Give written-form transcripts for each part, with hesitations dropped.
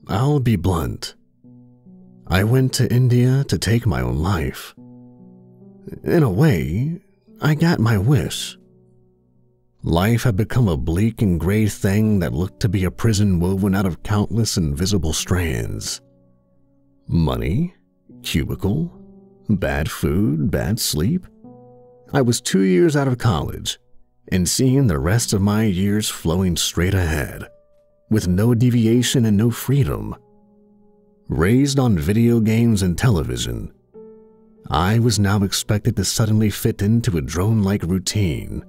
I'll be blunt. I went to India to take my own life. In a way, I got my wish. Life had become a bleak and gray thing that looked to be a prison woven out of countless invisible strands. Money, cubicle, bad food, bad sleep. I was 2 years out of college and seeing the rest of my years flowing straight ahead, with no deviation and no freedom. Raised on video games and television, I was now expected to suddenly fit into a drone-like routine.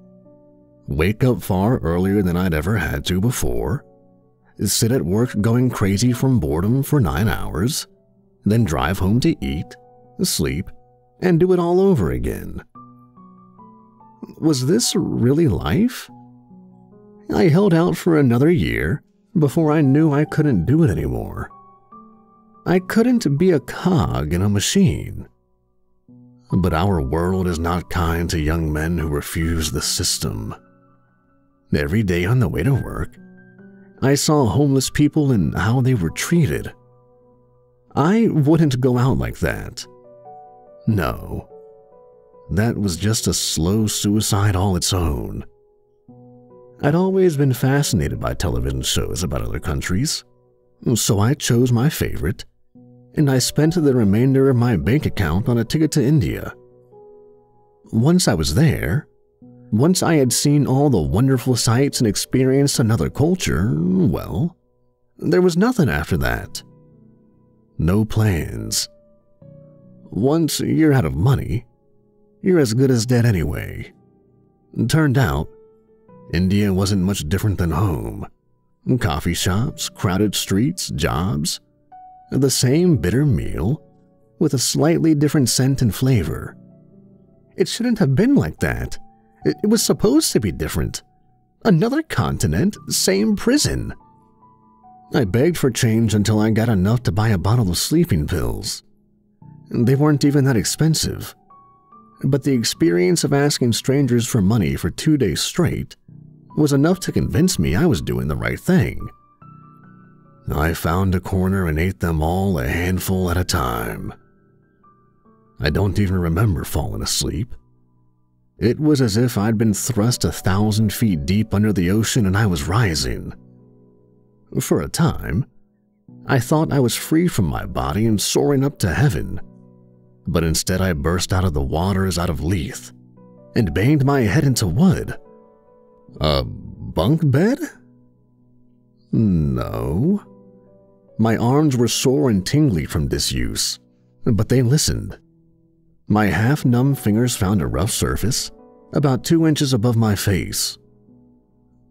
Wake up far earlier than I'd ever had to before, sit at work going crazy from boredom for 9 hours, then drive home to eat, sleep, and do it all over again. Was this really life? I held out for another year before I knew I couldn't do it anymore. I couldn't be a cog in a machine. But our world is not kind to young men who refuse the system. Every day on the way to work, I saw homeless people and how they were treated. I wouldn't go out like that. No. That was just a slow suicide all its own. I'd always been fascinated by television shows about other countries, so I chose my favorite, and I spent the remainder of my bank account on a ticket to India. Once I was there, once I had seen all the wonderful sights and experienced another culture, well, there was nothing after that. No plans. Once you're out of money, you're as good as dead anyway. Turned out, India wasn't much different than home. Coffee shops, crowded streets, jobs. The same bitter meal, with a slightly different scent and flavor. It shouldn't have been like that. It was supposed to be different. Another continent, same prison. I begged for change until I got enough to buy a bottle of sleeping pills. They weren't even that expensive. But the experience of asking strangers for money for 2 days straight was enough to convince me I was doing the right thing. I found a corner and ate them all a handful at a time. I don't even remember falling asleep. It was as if I'd been thrust 1,000 feet deep under the ocean and I was rising. For a time, I thought I was free from my body and soaring up to heaven, but instead I burst out of the waters out of Leith and banged my head into wood. A bunk bed? No. My arms were sore and tingly from disuse, but they listened. My half-numb fingers found a rough surface, about 2 inches above my face.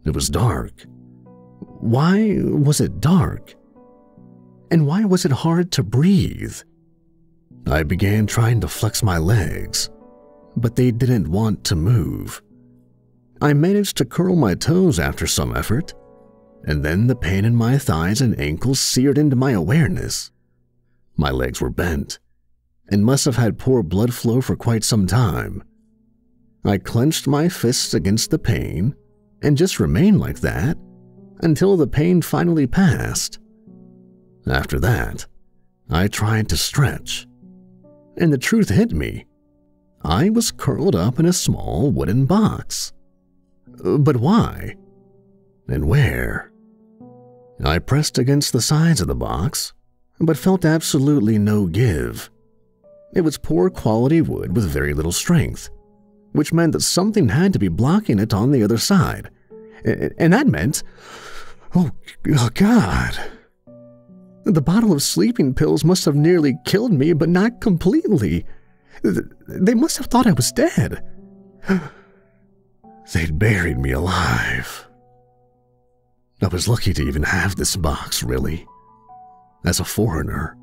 It was dark. Why was it dark? And why was it hard to breathe? I began trying to flex my legs, but they didn't want to move. I managed to curl my toes after some effort, and then the pain in my thighs and ankles seared into my awareness. My legs were bent, and must have had poor blood flow for quite some time. I clenched my fists against the pain, and just remained like that until the pain finally passed. After that, I tried to stretch, and the truth hit me. I was curled up in a small wooden box. But why? And where? I pressed against the sides of the box, but felt absolutely no give. It was poor quality wood with very little strength, which meant that something had to be blocking it on the other side. And that meant, oh God. The bottle of sleeping pills must have nearly killed me, but not completely. They must have thought I was dead. They'd buried me alive. I was lucky to even have this box, really. As a foreigner,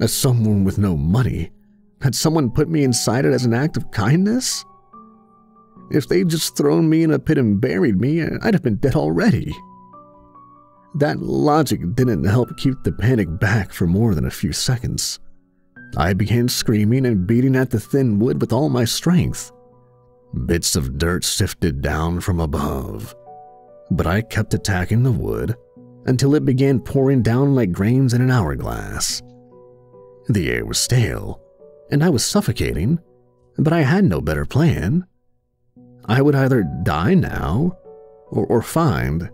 as someone with no money, had someone put me inside it as an act of kindness? If they'd just thrown me in a pit and buried me, I'd have been dead already. That logic didn't help keep the panic back for more than a few seconds. I began screaming and beating at the thin wood with all my strength. Bits of dirt sifted down from above, but I kept attacking the wood until it began pouring down like grains in an hourglass. The air was stale, and I was suffocating, but I had no better plan. I would either die now or find...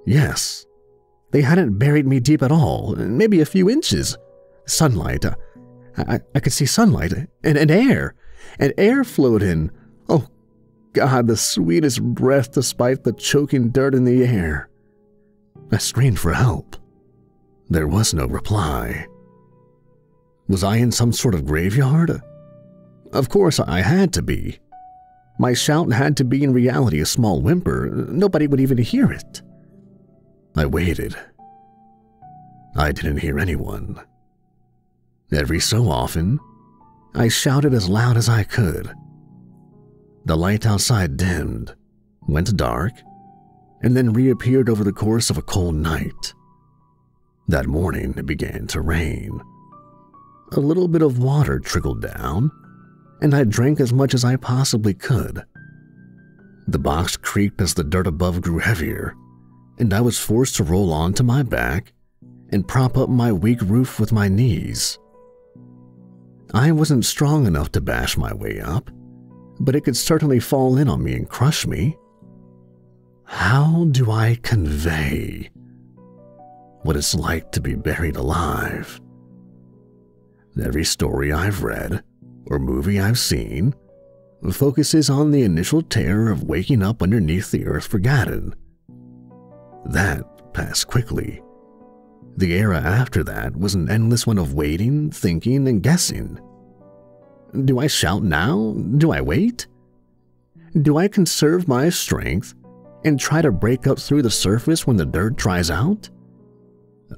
Yes, they hadn't buried me deep at all, maybe a few inches. Sunlight. I could see sunlight and air. And air flowed in. Oh, God, the sweetest breath despite the choking dirt in the air. I screamed for help. There was no reply. Was I in some sort of graveyard? Of course, I had to be. My shout had to be in reality a small whimper. Nobody would even hear it. I waited. I didn't hear anyone. Every so often, I shouted as loud as I could. The light outside dimmed, went dark, and then reappeared over the course of a cold night. That morning, it began to rain. A little bit of water trickled down, and I drank as much as I possibly could. The box creaked as the dirt above grew heavier, and I was forced to roll onto my back and prop up my weak roof with my knees. I wasn't strong enough to bash my way up, but it could certainly fall in on me and crush me. How do I convey what it's like to be buried alive? Every story I've read or movie I've seen focuses on the initial terror of waking up underneath the earth forgotten. That passed quickly. The era after that was an endless one of waiting, thinking, and guessing. Do I shout now? Do I wait? Do I conserve my strength and try to break up through the surface when the dirt dries out?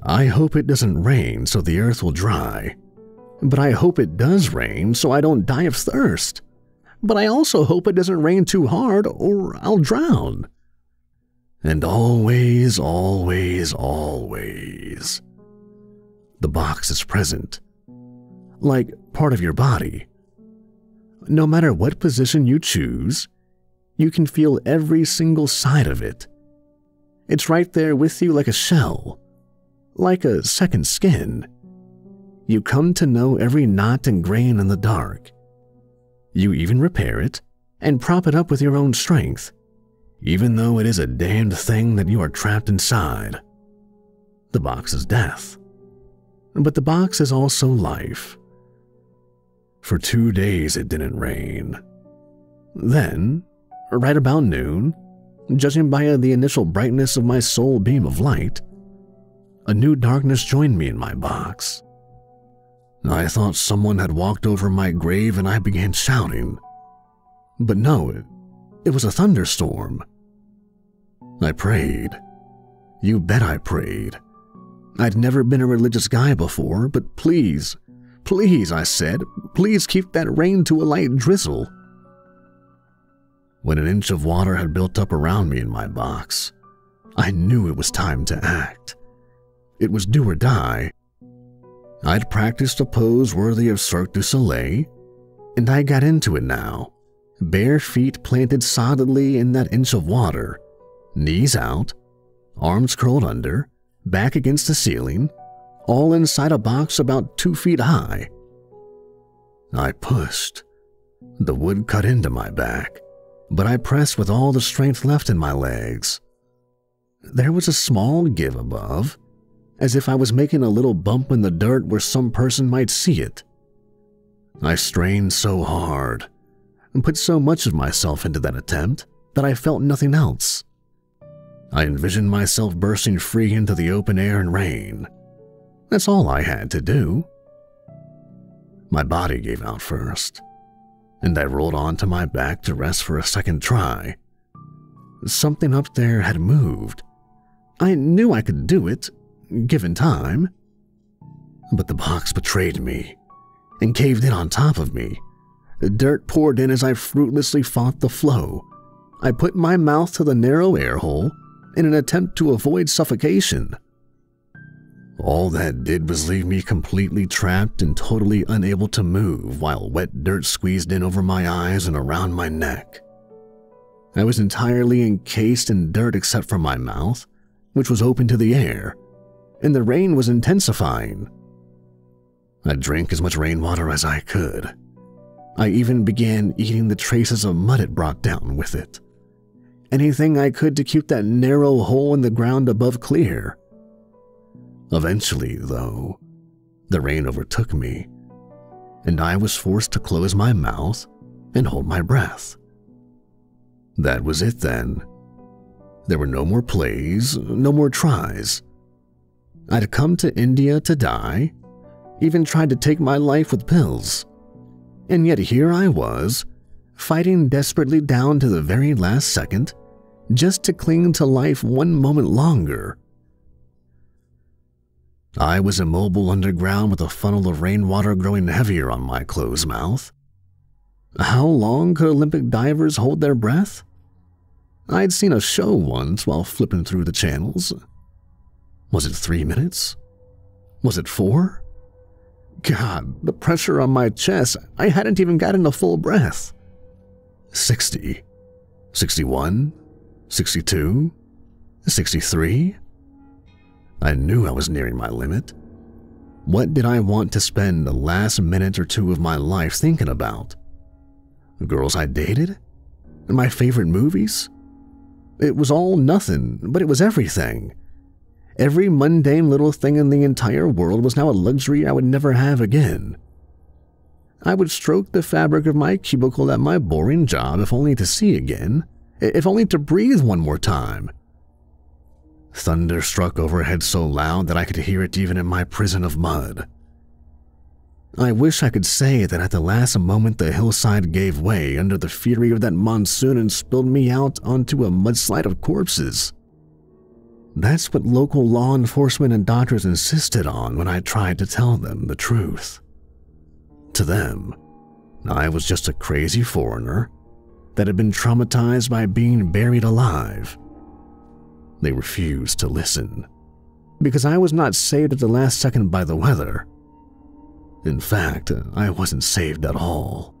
I hope it doesn't rain so the earth will dry. But I hope it does rain so I don't die of thirst. But I also hope it doesn't rain too hard or I'll drown. And always, always, always, the box is present, like part of your body. No matter what position you choose, you can feel every single side of it. It's right there with you like a shell, like a second skin. You come to know every knot and grain in the dark. You even repair it and prop it up with your own strength, even though it is a damned thing that you are trapped inside. The box is death, but the box is also life. For 2 days it didn't rain. Then, right about noon, judging by the initial brightness of my sole beam of light, a new darkness joined me in my box. I thought someone had walked over my grave and I began shouting. But no, it was a thunderstorm. I prayed. You bet I prayed. I'd never been a religious guy before, but please, please, I said, please keep that rain to a light drizzle. When an inch of water had built up around me in my box, I knew it was time to act. It was do or die. I'd practiced a pose worthy of Cirque du Soleil, and I got into it now, bare feet planted solidly in that inch of water, knees out, arms curled under, back against the ceiling, all inside a box about 2 feet high. I pushed. The wood cut into my back, but I pressed with all the strength left in my legs. There was a small give above, as if I was making a little bump in the dirt where some person might see it. I strained so hard and put so much of myself into that attempt that I felt nothing else. I envisioned myself bursting free into the open air and rain. That's all I had to do. My body gave out first, and I rolled onto my back to rest for a second try. Something up there had moved. I knew I could do it, given time. But the box betrayed me and caved in on top of me. The dirt poured in as I fruitlessly fought the flow. I put my mouth to the narrow air hole in an attempt to avoid suffocation. All that did was leave me completely trapped and totally unable to move while wet dirt squeezed in over my eyes and around my neck. I was entirely encased in dirt except for my mouth, which was open to the air, and the rain was intensifying. I drank as much rainwater as I could. I even began eating the traces of mud it brought down with it. Anything I could to keep that narrow hole in the ground above clear. Eventually, though, the rain overtook me, and I was forced to close my mouth and hold my breath. That was it then. There were no more plays, no more tries. I'd come to India to die, even tried to take my life with pills, and yet here I was, fighting desperately down to the very last second, just to cling to life one moment longer. I was immobile underground with a funnel of rainwater growing heavier on my closed mouth. How long could Olympic divers hold their breath? I'd seen a show once while flipping through the channels. Was it 3 minutes? Was it 4? God, the pressure on my chest, I hadn't even gotten a full breath. 60, 61, 62, 63? I knew I was nearing my limit. What did I want to spend the last minute or two of my life thinking about? The girls I dated? My favorite movies? It was all nothing, but it was everything. Every mundane little thing in the entire world was now a luxury I would never have again. I would stroke the fabric of my cubicle at my boring job if only to see again, if only to breathe one more time. Thunder struck overhead so loud that I could hear it even in my prison of mud. I wish I could say that at the last moment the hillside gave way under the fury of that monsoon and spilled me out onto a mudslide of corpses. That's what local law enforcement and doctors insisted on when I tried to tell them the truth. To them, I was just a crazy foreigner that had been traumatized by being buried alive. They refused to listen, because I was not saved at the last second by the weather. In fact, I wasn't saved at all.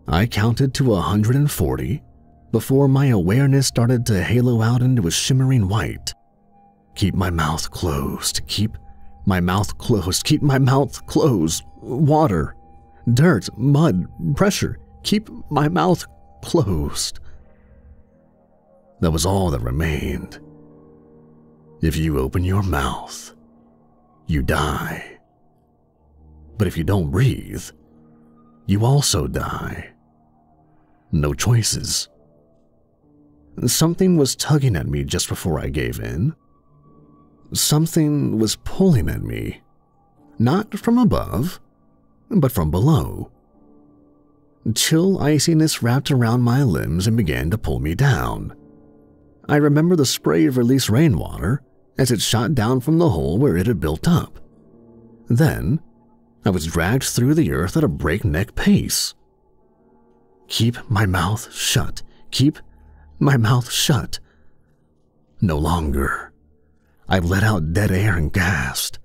I counted to 140 before my awareness started to halo out into a shimmering white. Keep my mouth closed, keep my mouth closed, keep my mouth closed. Water, dirt, mud, pressure, keep my mouth closed. That was all that remained. If you open your mouth, you die. But if you don't breathe, you also die. No choices. Something was tugging at me just before I gave in. Something was pulling at me, not from above, but from below. Chill iciness wrapped around my limbs and began to pull me down. I remember the spray of released rainwater as it shot down from the hole where it had built up. Then, I was dragged through the earth at a breakneck pace. Keep my mouth shut. Keep my mouth shut. No longer. I let out dead air and gasped.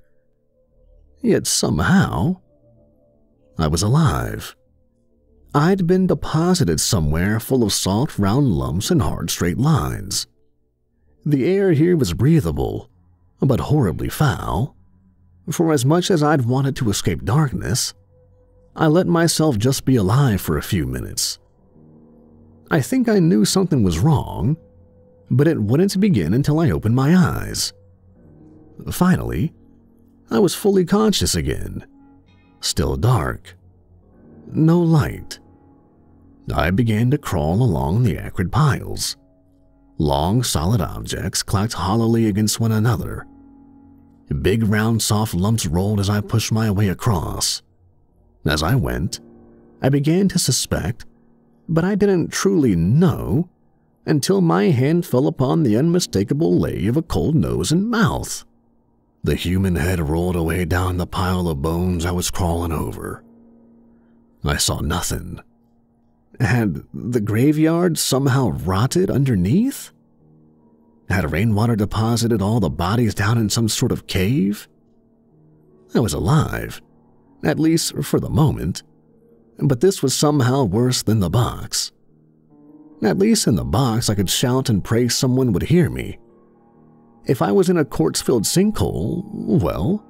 Yet somehow, I was alive. I'd been deposited somewhere full of soft, round lumps and hard, straight lines. The air here was breathable, but horribly foul. For as much as I'd wanted to escape darkness, I let myself just be alive for a few minutes. I think I knew something was wrong, but it wouldn't begin until I opened my eyes. Finally, I was fully conscious again. Still dark. No light. I began to crawl along the acrid piles. Long, solid objects clacked hollowly against one another. Big, round, soft lumps rolled as I pushed my way across. As I went, I began to suspect, but I didn't truly know until my hand fell upon the unmistakable lay of a cold nose and mouth. The human head rolled away down the pile of bones I was crawling over. I saw nothing. Had the graveyard somehow rotted underneath? Had rainwater deposited all the bodies down in some sort of cave? I was alive, at least for the moment, but this was somehow worse than the box. At least in the box I could shout and pray someone would hear me. If I was in a quartz-filled sinkhole, well,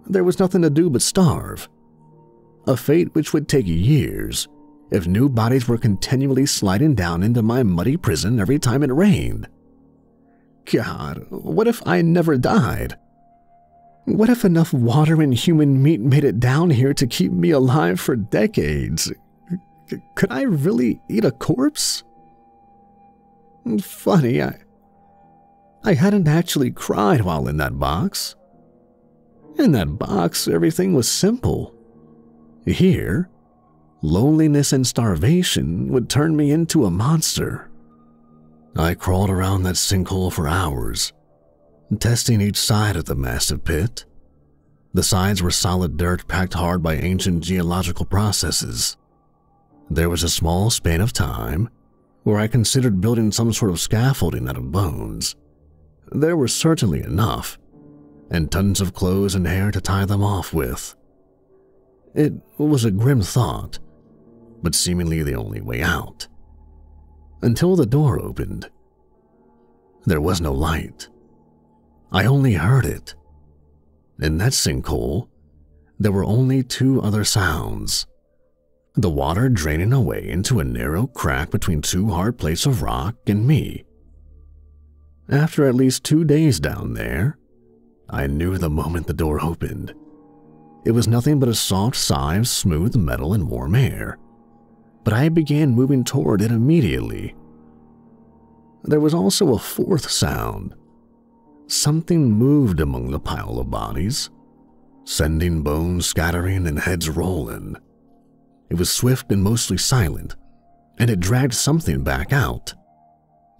there was nothing to do but starve. A fate which would take years if new bodies were continually sliding down into my muddy prison every time it rained. God, what if I never died? What if enough water and human meat made it down here to keep me alive for decades? Could I really eat a corpse? Funny, I hadn't actually cried while in that box. In that box, everything was simple. Here, loneliness and starvation would turn me into a monster. I crawled around that sinkhole for hours, testing each side of the massive pit. The sides were solid dirt packed hard by ancient geological processes. There was a small span of time where I considered building some sort of scaffolding out of bones. There were certainly enough, and tons of clothes and hair to tie them off with. It was a grim thought, but seemingly the only way out. Until the door opened. There was no light. I only heard it. In that sinkhole, there were only two other sounds. The water draining away into a narrow crack between two hard plates of rock and me. After at least 2 days down there, I knew the moment the door opened. It was nothing but a soft sigh of smooth metal and warm air, but I began moving toward it immediately. There was also a fourth sound. Something moved among the pile of bodies, sending bones scattering and heads rolling. It was swift and mostly silent, and it dragged something back out.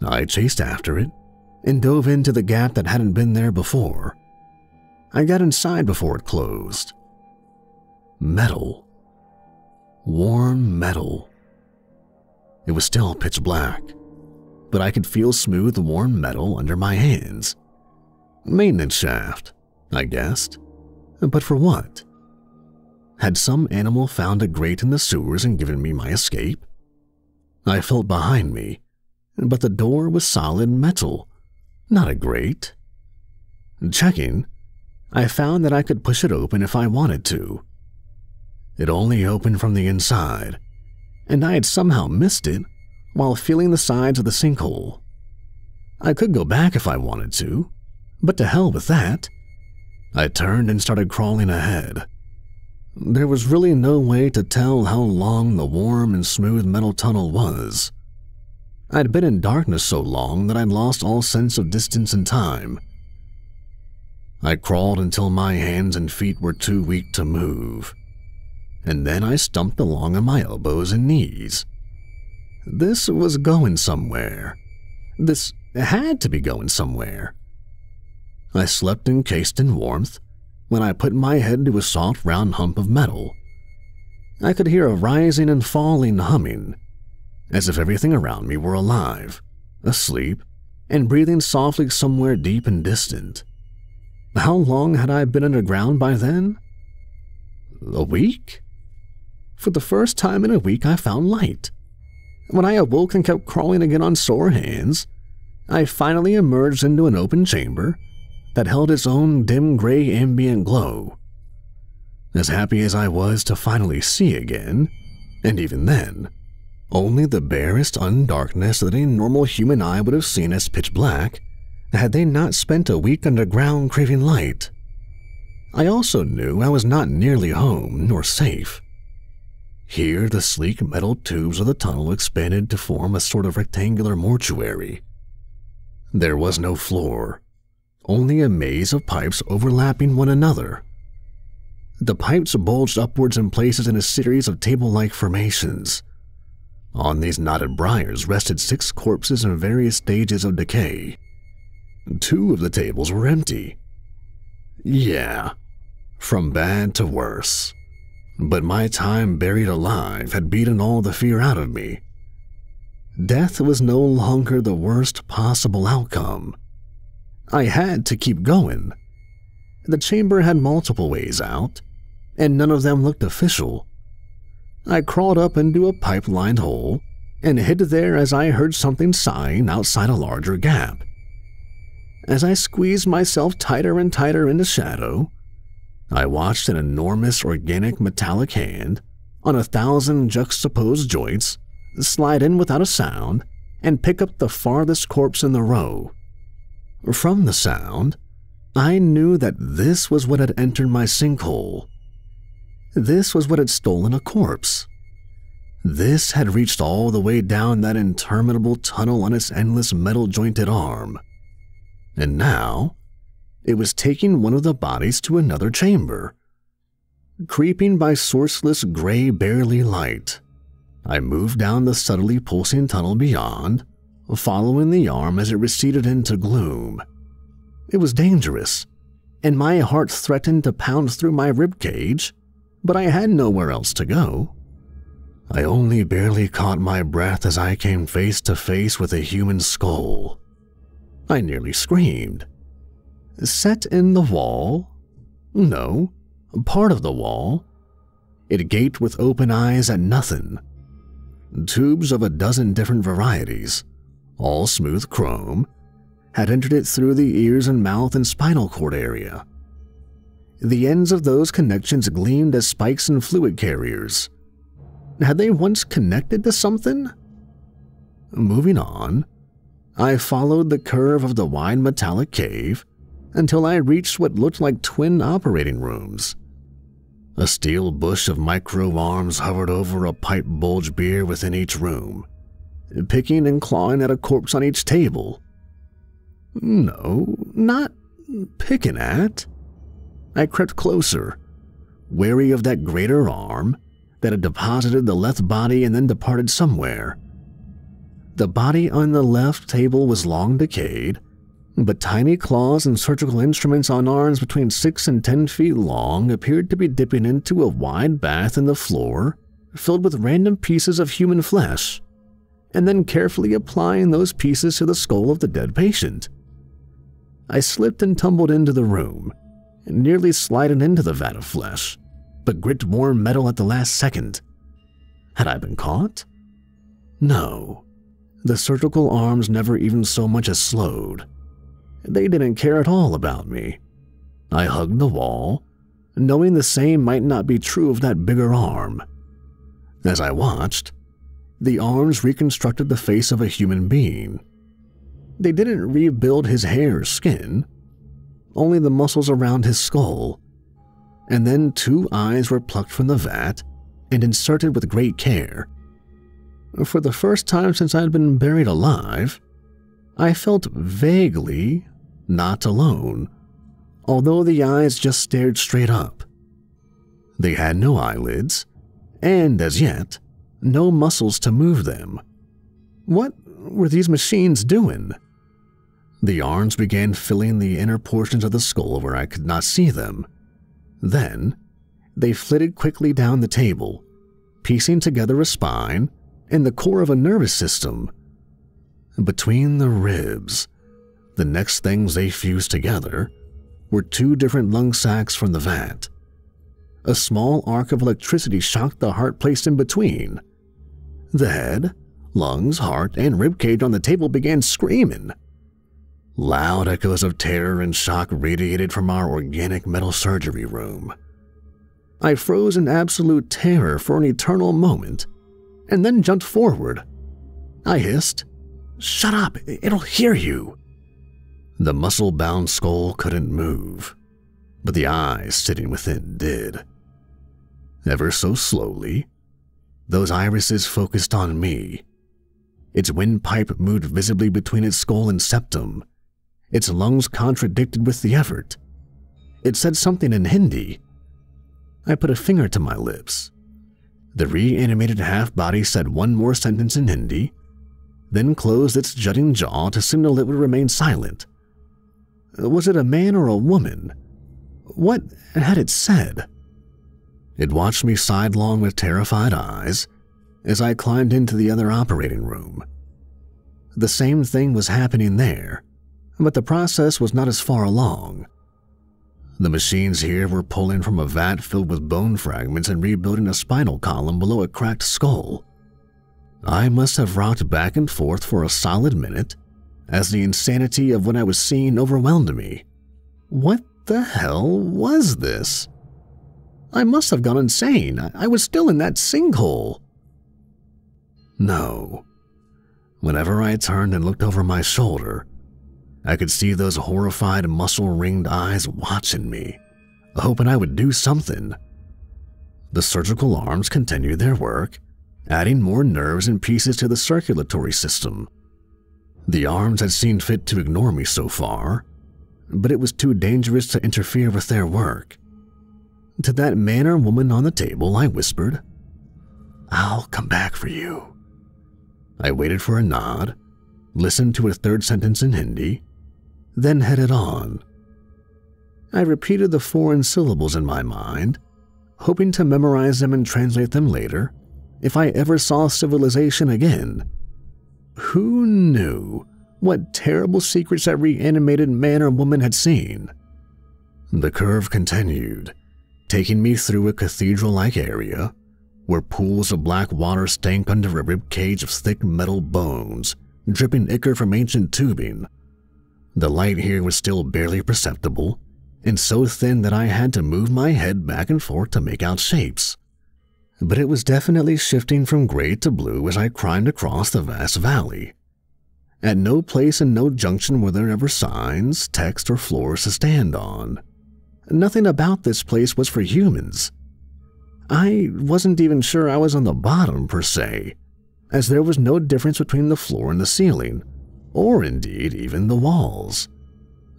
I chased after it and dove into the gap that hadn't been there before. I got inside before it closed. Metal. Warm metal. It was still pitch black, but I could feel smooth, warm metal under my hands. Maintenance shaft, I guessed. But for what? Had some animal found a grate in the sewers and given me my escape? I felt behind me, but the door was solid metal, not a grate. Checking, I found that I could push it open if I wanted to. It only opened from the inside, and I had somehow missed it while feeling the sides of the sinkhole. I could go back if I wanted to, but to hell with that. I turned and started crawling ahead. There was really no way to tell how long the warm and smooth metal tunnel was. I'd been in darkness so long that I'd lost all sense of distance and time. I crawled until my hands and feet were too weak to move, and then I stumped along on my elbows and knees. This was going somewhere. This had to be going somewhere. I slept encased in warmth when I put my head to a soft round hump of metal. I could hear a rising and falling humming, as if everything around me were alive, asleep, and breathing softly somewhere deep and distant. How long had I been underground by then? A week? For the first time in a week, I found light. When I awoke and kept crawling again on sore hands, I finally emerged into an open chamber that held its own dim gray ambient glow. As happy as I was to finally see again, and even then, only the barest undarkness that a normal human eye would have seen as pitch black, had they not spent a week underground craving light. I also knew I was not nearly home nor safe. Here, the sleek metal tubes of the tunnel expanded to form a sort of rectangular mortuary. There was no floor, only a maze of pipes overlapping one another. The pipes bulged upwards in places in a series of table-like formations. On these knotted briars rested 6 corpses in various stages of decay. 2 of the tables were empty. Yeah, from bad to worse. But my time buried alive had beaten all the fear out of me. Death was no longer the worst possible outcome. I had to keep going. The chamber had multiple ways out, and none of them looked official. I crawled up into a pipe-lined hole and hid there as I heard something sighing outside a larger gap. As I squeezed myself tighter and tighter into shadow, I watched an enormous organic metallic hand on 1,000 juxtaposed joints slide in without a sound and pick up the farthest corpse in the row. From the sound, I knew that this was what had entered my sinkhole. This was what had stolen a corpse. This had reached all the way down that interminable tunnel on its endless metal-jointed arm. And now, it was taking one of the bodies to another chamber. Creeping by sourceless gray barely light, I moved down the subtly pulsing tunnel beyond, following the arm as it receded into gloom. It was dangerous, and my heart threatened to pound through my ribcage, but I had nowhere else to go. I only barely caught my breath as I came face to face with a human skull. I nearly screamed. Set in the wall? No, part of the wall. It gaped with open eyes at nothing. Tubes of a dozen different varieties, all smooth chrome, had entered it through the ears and mouth and spinal cord area. The ends of those connections gleamed as spikes and fluid carriers. Had they once connected to something? Moving on, I followed the curve of the wide metallic cave until I reached what looked like twin operating rooms. A steel bush of micro arms hovered over a pipe bulge beer within each room, picking and clawing at a corpse on each table. No, not picking at. I crept closer, wary of that greater arm that had deposited the left body and then departed somewhere. The body on the left table was long decayed, but tiny claws and surgical instruments on arms between 6 and 10 feet long appeared to be dipping into a wide bath in the floor filled with random pieces of human flesh, and then carefully applying those pieces to the skull of the dead patient. I slipped and tumbled into the room, nearly sliding into the vat of flesh, but gripped warm metal at the last second. Had I been caught? No. The surgical arms never even so much as slowed. They didn't care at all about me. I hugged the wall, knowing the same might not be true of that bigger arm. As I watched, the arms reconstructed the face of a human being. They didn't rebuild his hair or skin, only the muscles around his skull. And then 2 eyes were plucked from the vat and inserted with great care. For the first time since I had been buried alive, I felt vaguely not alone, although the eyes just stared straight up. They had no eyelids, and as yet, no muscles to move them. What were these machines doing? The arms began filling the inner portions of the skull where I could not see them. Then, they flitted quickly down the table, piecing together a spine and the core of a nervous system. Between the ribs, the next things they fused together were 2 different lung sacs from the vat. A small arc of electricity shocked the heart placed in between. The head, lungs, heart, and ribcage on the table began screaming. Loud echoes of terror and shock radiated from our organic metal surgery room. I froze in absolute terror for an eternal moment, and then jumped forward. I hissed, "Shut up, it'll hear you." The muscle-bound skull couldn't move, but the eyes sitting within did. Ever so slowly, those irises focused on me. Its windpipe moved visibly between its skull and septum. Its lungs contradicted with the effort. It said something in Hindi. I put a finger to my lips. The reanimated half-body said one more sentence in Hindi, then closed its jutting jaw to signal it would remain silent. Was it a man or a woman? What had it said? It watched me sidelong with terrified eyes as I climbed into the other operating room. The same thing was happening there, but the process was not as far along. The machines here were pulling from a vat filled with bone fragments and rebuilding a spinal column below a cracked skull. I must have rocked back and forth for a solid minute as the insanity of what I was seeing overwhelmed me. What the hell was this? I must have gone insane. I was still in that sinkhole. No. Whenever I turned and looked over my shoulder, I could see those horrified, muscle-ringed eyes watching me, hoping I would do something. The surgical arms continued their work, adding more nerves and pieces to the circulatory system. The arms had seen fit to ignore me so far, but it was too dangerous to interfere with their work. To that man or woman on the table, I whispered, "I'll come back for you." I waited for a nod, listened to a third sentence in Hindi, then headed on. I repeated the foreign syllables in my mind, hoping to memorize them and translate them later if I ever saw civilization again. Who knew what terrible secrets every animated man or woman had seen? The curve continued, taking me through a cathedral-like area where pools of black water stank under a ribcage of thick metal bones, dripping ichor from ancient tubing. The light here was still barely perceptible, and so thin that I had to move my head back and forth to make out shapes. But it was definitely shifting from gray to blue as I climbed across the vast valley. At no place and no junction were there ever signs, text, or floors to stand on. Nothing about this place was for humans. I wasn't even sure I was on the bottom, per se, as there was no difference between the floor and the ceiling, or indeed even the walls.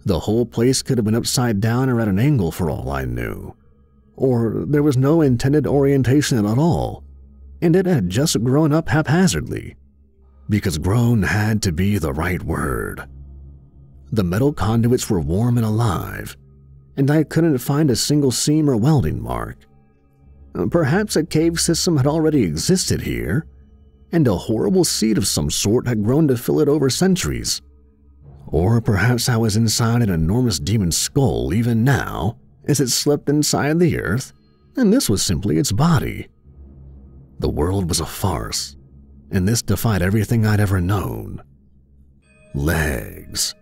The whole place could have been upside down or at an angle for all I knew. Or there was no intended orientation at all, and it had just grown up haphazardly, because grown had to be the right word. The metal conduits were warm and alive, and I couldn't find a single seam or welding mark. Perhaps a cave system had already existed here, and a horrible seed of some sort had grown to fill it over centuries. Or perhaps I was inside an enormous demon skull even now, as it slept inside the earth, and this was simply its body. The world was a farce, and this defied everything I'd ever known. Legs.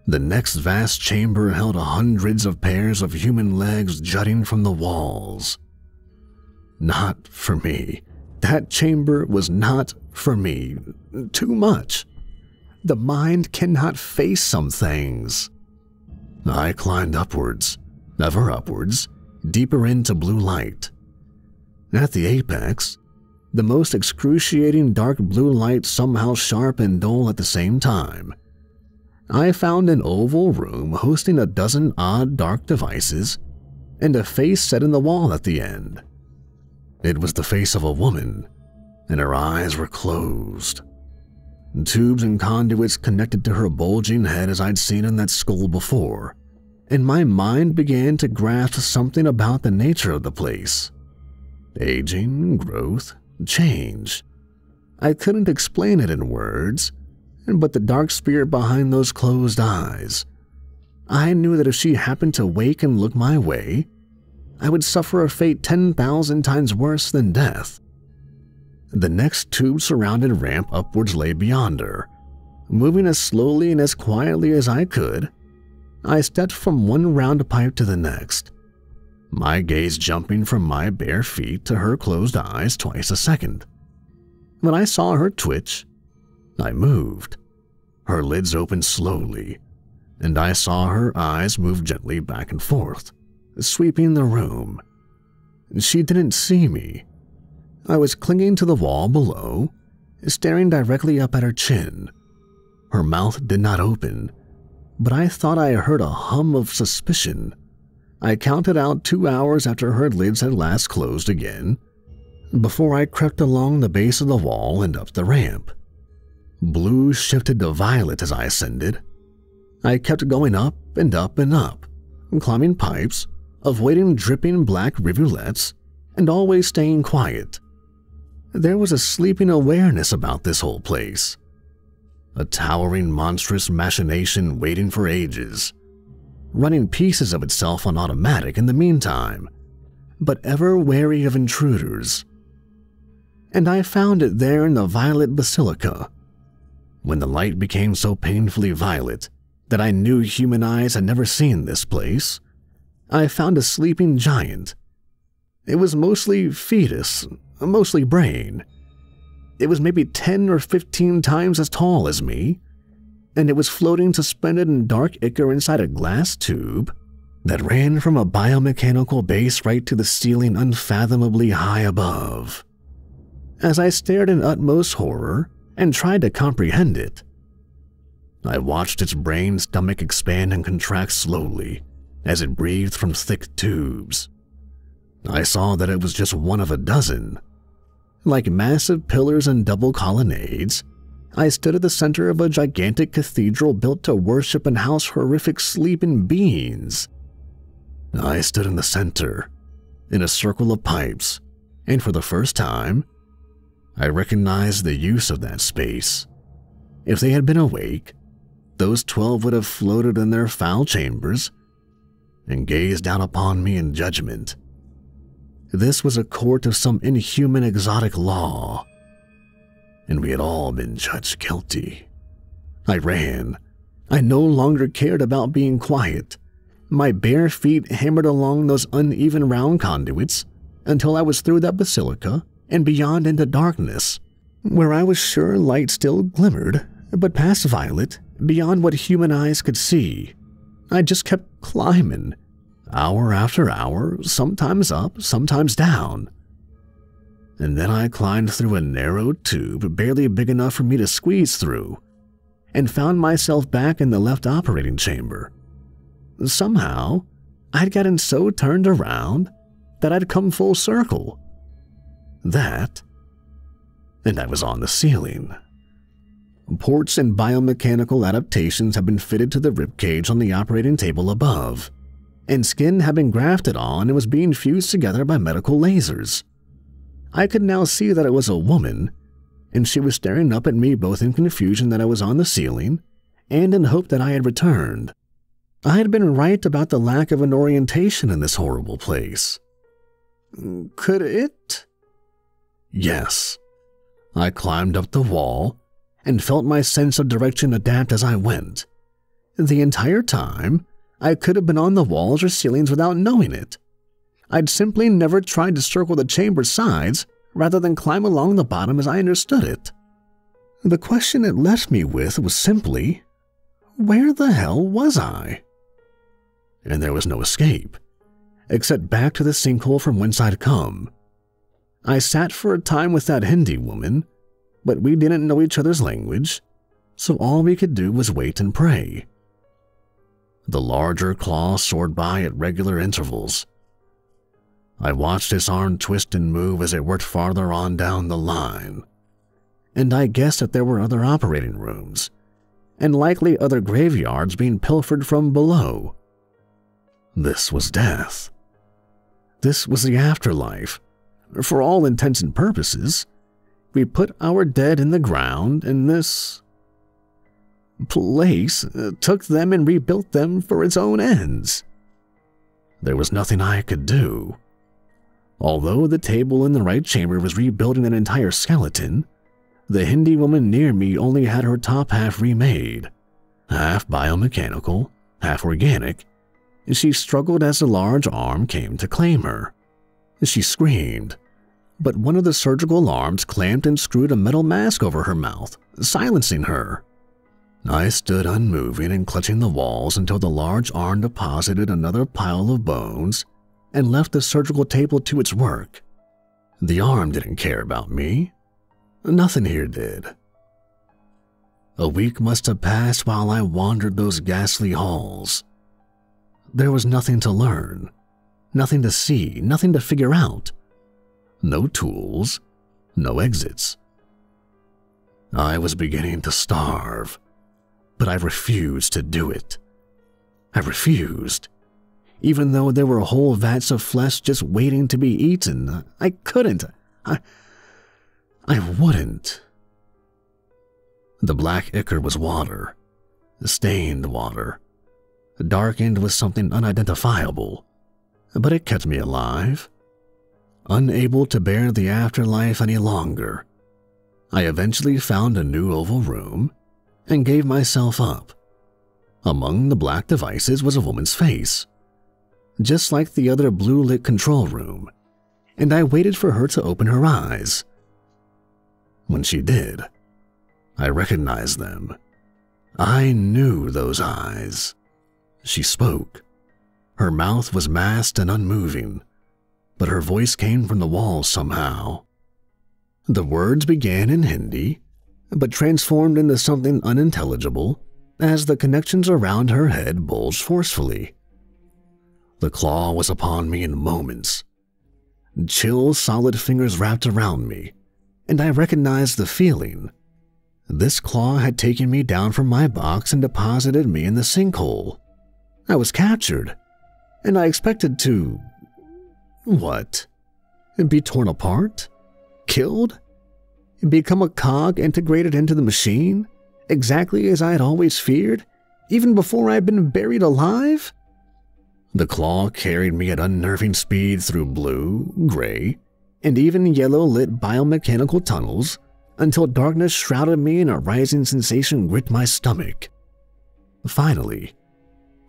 The next vast chamber held hundreds of pairs of human legs jutting from the walls. Not for me. That chamber was not for me. Too much. The mind cannot face some things. I climbed upwards, ever upwards, deeper into blue light. At the apex, the most excruciating dark blue light somehow sharp and dull at the same time, I found an oval room hosting a dozen odd dark devices and a face set in the wall at the end. It was the face of a woman, and her eyes were closed. Tubes and conduits connected to her bulging head as I'd seen in that skull before, and my mind began to grasp something about the nature of the place. Aging, growth, change. I couldn't explain it in words, but the dark spirit behind those closed eyes. I knew that if she happened to wake and look my way, I would suffer a fate 10,000 times worse than death. The next tube-surrounded ramp upwards lay beyond her. Moving as slowly and as quietly as I could, I stepped from one round pipe to the next, my gaze jumping from my bare feet to her closed eyes twice a second. When I saw her twitch, I moved. Her lids opened slowly, and I saw her eyes move gently back and forth, sweeping the room. She didn't see me. I was clinging to the wall below, staring directly up at her chin. Her mouth did not open, but I thought I heard a hum of suspicion. I counted out 2 hours after her lids had last closed again, before I crept along the base of the wall and up the ramp. Blue shifted to violet as I ascended. I kept going up and up and up, climbing pipes, avoiding dripping black rivulets, and always staying quiet. There was a sleeping awareness about this whole place. A towering, monstrous machination waiting for ages, running pieces of itself on automatic in the meantime, but ever wary of intruders. And I found it there in the violet basilica. when the light became so painfully violet that I knew human eyes had never seen this place, I found a sleeping giant. It was mostly fetus, mostly brain. It was maybe 10 or 15 times as tall as me, and it was floating suspended in dark ichor inside a glass tube that ran from a biomechanical base right to the ceiling unfathomably high above. As I stared in utmost horror and tried to comprehend it, I watched its brain stomach expand and contract slowly as it breathed from thick tubes. I saw that it was just one of a dozen. Like massive pillars and double colonnades, I stood at the center of a gigantic cathedral built to worship and house horrific sleeping beings. I stood in the center, in a circle of pipes, and for the first time, I recognized the use of that space. If they had been awake, those 12 would have floated in their foul chambers and gazed down upon me in judgment. This was a court of some inhuman exotic law, and we had all been judged guilty. I ran. I no longer cared about being quiet. My bare feet hammered along those uneven round conduits until I was through that basilica and beyond into darkness, where I was sure light still glimmered, but past violet, beyond what human eyes could see. I just kept climbing, hour after hour, sometimes up, sometimes down. And then I climbed through a narrow tube barely big enough for me to squeeze through, and found myself back in the left operating chamber. Somehow, I'd gotten so turned around that I'd come full circle. And I was on the ceiling. Ports and biomechanical adaptations had been fitted to the ribcage on the operating table above, and skin had been grafted on and was being fused together by medical lasers. I could now see that it was a woman, and she was staring up at me both in confusion that I was on the ceiling and in hope that I had returned. I had been right about the lack of an orientation in this horrible place. Could it? Yes. I climbed up the wall and felt my sense of direction adapt as I went. The entire time, I could have been on the walls or ceilings without knowing it. I'd simply never tried to circle the chamber's sides rather than climb along the bottom as I understood it. The question it left me with was simply, where the hell was I? And there was no escape, except back to the sinkhole from whence I'd come. I sat for a time with that Hindi woman, but we didn't know each other's language, so all we could do was wait and pray. The larger claw soared by at regular intervals. I watched its arm twist and move as it worked farther on down the line, and I guessed that there were other operating rooms, and likely other graveyards being pilfered from below. This was death. This was the afterlife. For all intents and purposes, we put our dead in the ground, and this place took them and rebuilt them for its own ends. There was nothing I could do. Although the table in the right chamber was rebuilding an entire skeleton, the Hindi woman near me only had her top half remade, half biomechanical, half organic. She struggled as the large arm came to claim her. She screamed, but one of the surgical arms clamped and screwed a metal mask over her mouth, silencing her. I stood unmoving and clutching the walls until the large arm deposited another pile of bones and left the surgical table to its work. The arm didn't care about me. Nothing here did. A week must have passed while I wandered those ghastly halls. There was nothing to learn, nothing to see, nothing to figure out. No tools, no exits. I was beginning to starve, but I refused to do it. I refused. Even though there were whole vats of flesh just waiting to be eaten, I couldn't. I wouldn't. The black ichor was water, stained water, darkened with something unidentifiable, but it kept me alive. Unable to bear the afterlife any longer, I eventually found a new oval room and gave myself up. Among the black devices was a woman's face, just like the other blue-lit control room, and I waited for her to open her eyes. When she did, I recognized them. I knew those eyes. She spoke. Her mouth was masked and unmoving, but her voice came from the walls somehow. The words began in Hindi, but transformed into something unintelligible as the connections around her head bulged forcefully. The claw was upon me in moments. Chill, solid fingers wrapped around me, and I recognized the feeling. This claw had taken me down from my box and deposited me in the sinkhole. I was captured, and I expected to… what? Be torn apart? Killed? Become a cog integrated into the machine? Exactly as I had always feared, even before I had been buried alive? The claw carried me at unnerving speed through blue, gray, and even yellow-lit biomechanical tunnels until darkness shrouded me and a rising sensation gripped my stomach. Finally,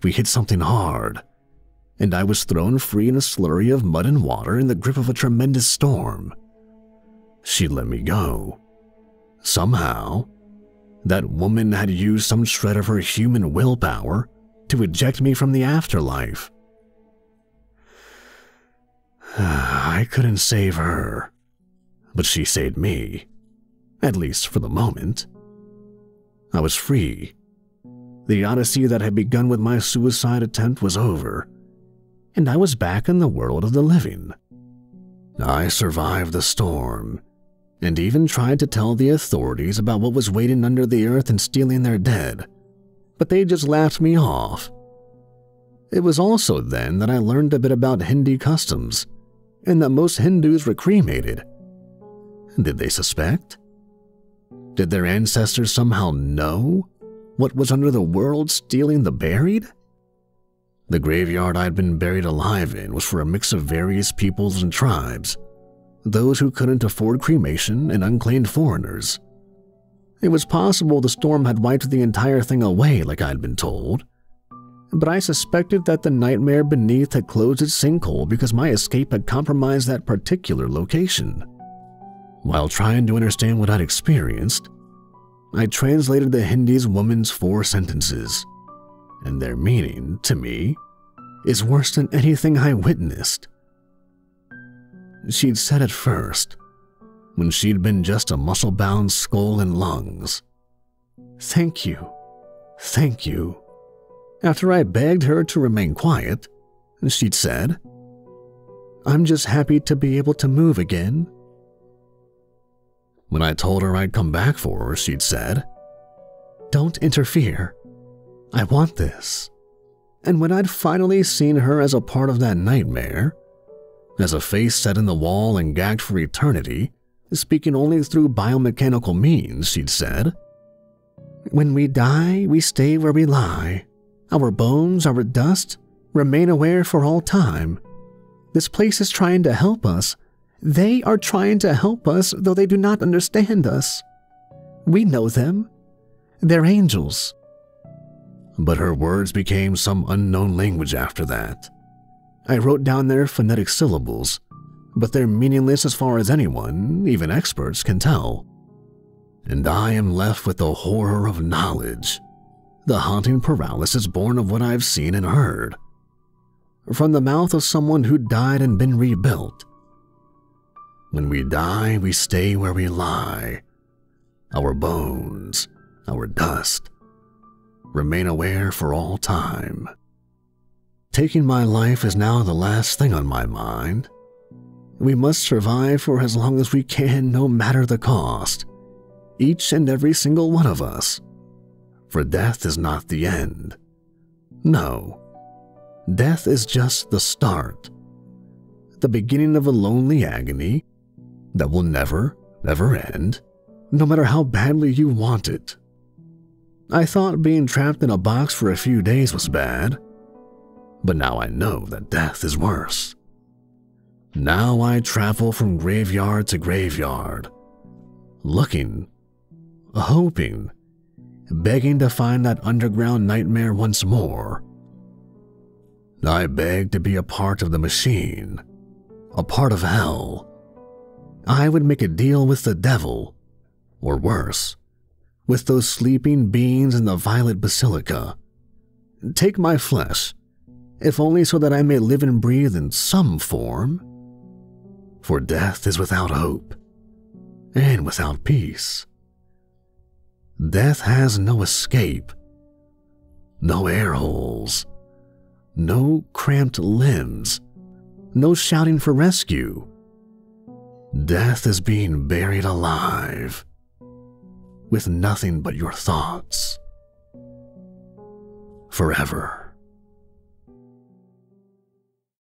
we hit something hard, and I was thrown free in a slurry of mud and water in the grip of a tremendous storm. She let me go. Somehow, that woman had used some shred of her human willpower to eject me from the afterlife. I couldn't save her, but she saved me, at least for the moment. I was free. The odyssey that had begun with my suicide attempt was over, and I was back in the world of the living. I survived the storm, and even tried to tell the authorities about what was waiting under the earth and stealing their dead, but they just laughed me off. It was also then that I learned a bit about Hindi customs, and that most Hindus were cremated. Did they suspect? Did their ancestors somehow know what was under the world stealing the buried? The graveyard I'd been buried alive in was for a mix of various peoples and tribes, those who couldn't afford cremation and unclaimed foreigners. It was possible the storm had wiped the entire thing away like I'd been told, but I suspected that the nightmare beneath had closed its sinkhole because my escape had compromised that particular location. While trying to understand what I'd experienced, I translated the Hindi's woman's 4 sentences, and their meaning, to me, is worse than anything I witnessed. She'd said at first, when she'd been just a muscle-bound skull and lungs, "Thank you, thank you." After I begged her to remain quiet, she'd said, "I'm just happy to be able to move again." When I told her I'd come back for her, she'd said, "Don't interfere. I want this." And when I'd finally seen her as a part of that nightmare, as a face set in the wall and gagged for eternity, speaking only through biomechanical means, she'd said, "When we die, we stay where we lie. Our bones, our dust, remain aware for all time. This place is trying to help us. They are trying to help us, though they do not understand us. We know them. They're angels." But her words became some unknown language after that. I wrote down their phonetic syllables, but they're meaningless as far as anyone, even experts, can tell. And I am left with the horror of knowledge, the haunting paralysis born of what I've seen and heard, from the mouth of someone who died and been rebuilt. When we die, we stay where we lie. Our bones, our dust, remain aware for all time. Taking my life is now the last thing on my mind. We must survive for as long as we can, no matter the cost, each and every single one of us. For death is not the end. No, death is just the start, the beginning of a lonely agony that will never, ever end, no matter how badly you want it. I thought being trapped in a box for a few days was bad, but now I know that death is worse. Now I travel from graveyard to graveyard, looking, hoping, begging to find that underground nightmare once more. I begged to be a part of the machine, a part of hell. I would make a deal with the devil, or worse, with those sleeping beings in the violet basilica. Take my flesh, if only so that I may live and breathe in some form. For death is without hope, and without peace. Death has no escape, no air holes, no cramped limbs, no shouting for rescue. Death is being buried alive, with nothing but your thoughts. Forever.